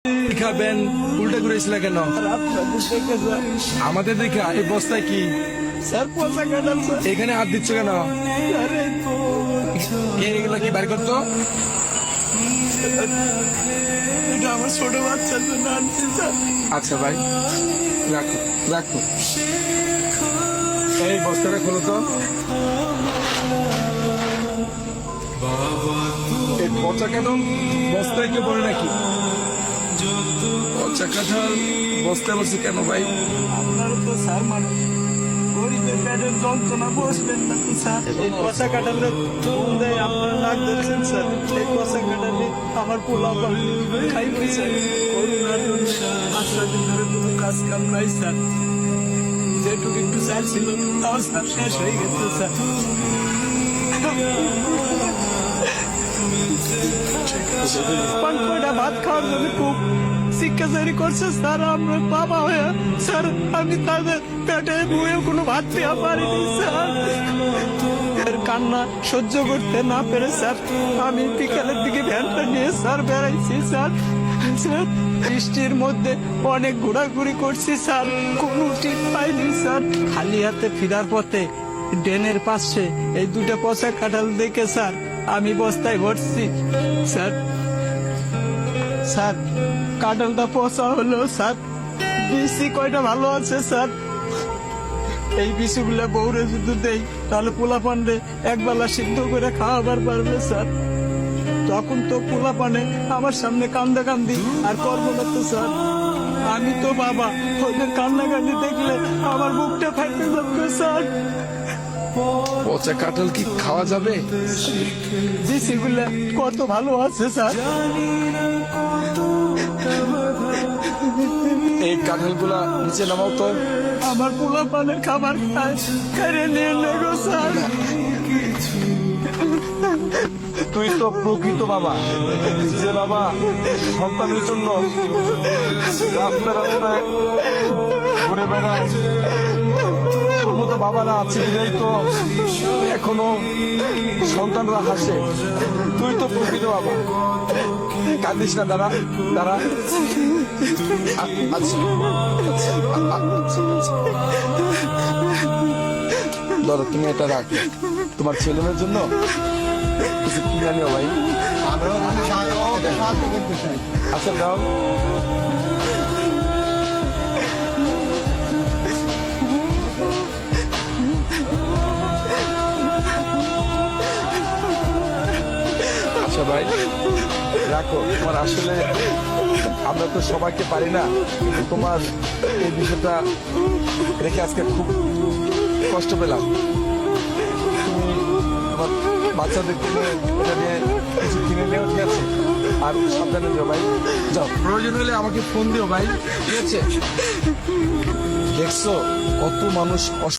খাবেন উল্টা করেছিল কেন? আমাদের দেখা এই বস্তায় কি এখানে হাত দিচ্ছ কেন? এগুলো কি বার করতো? আমার ছোট বাচ্চার জন্য আনছি স্যার। আচ্ছা ভাই, রাখো রাখো। এই বস্তাটা খোলো তো। এই পচা কাঁঠাল বস্তায় কেউ পড়ে নাকি? পচা কাঁঠাল বস্তায় বসে কেন ভাই? আপনারা তো স্যার মানে গরিবের পেটের যন্ত্রণা বসবেন না তো স্যার। এই কষা কাটালে ফুল দেয় আপনারা নাক ধরছেন স্যার। এই কষা কাটালে আমার পোলা খাই পয়সা করোনার জন্য 5 দিন ধরে কোনো কাজ কাম নাই স্যার। যেটুকু একটু স্যার ছিল তাও স্যার শেষ হয়ে গেছে স্যার। কয়টা ভাত খাওয়ার জন্য খুব শিক্ষাচারী করছে স্যার। আমরা বাবা হয়ে স্যার আমি তাদের পেটে বয়ে কোনো ভাত দেওয়া পারিনি স্যার। এর কান্না সহ্য করতে না পেরে স্যার আমি বিকালের দিকে ভ্যানটা নিয়ে স্যার বেড়াইছি স্যার। স্যার বৃষ্টির মধ্যে অনেক ঘোরাঘুরি করছি স্যার, কোনো ঠিক পাইনি স্যার। খালি হাতে ফেরার পথে ড্রেনের পাশে এই দুটো পচা কাঁঠাল দেখে স্যার আমি বস্তায় ভরছি স্যার। স্যার কাঁঠালটা পচা হলো স্যার, বিসি কয়টা ভালো আছে স্যার। এই বিসিগুলা বউরে যদি দেই তাহলে পোলা পান্ডে একবেলা সিদ্ধ করে খাওয়াবার পারবে স্যার। তখন তো পোলা পানে আমার সামনে কান্দা কান্দি আর করবো না তো স্যার। আমি তো বাবা, ওদের কান্না কান্দি দেখলে আমার বুকটা ফাইতে যাবে স্যার। পচা কাঁঠাল কি খাওয়া যাবে? বিসিগুলা কত ভালো আছে স্যার। এই কাঁঠাল গুলা নিচে নামাও তো। আমার পোলা পানের খাবার খায় কেড়ে নিয়ে নেগো স্যার। তুই তো প্রকৃত বাবা, যে বাবা সন্তানের জন্য রাস্তায় রাস্তায় ঘুরে বেড়ায়। তোর মতো বাবারা আছে বিদায় তো এখনো সন্তানরা হাসে। তুই তো প্রকৃত বাবা, কাঁদিস না। দাঁড়া দাঁড়া। ধরো তুমি এটা রাখো তোমার ছেলে মেয়ের জন্য কিছু কিনে নিও ভাই। আচ্ছা দাও। আচ্ছা ভাই রাখো। তোমার আসলে আমরা তো সবাইকে পারি না, কিন্তু তোমার এই বিষয়টা রেখে আজকে খুব কষ্ট পেলাম। তুমি তোমার বাচ্চাদেরকে এটা নিয়ে কিছু কিনে নিও, ঠিক আছে? আর সাবধানে দিও ভাই। যাও, প্রয়োজন হলে আমাকে ফোন দিও ভাই, ঠিক আছে? দেখছো কত মানুষ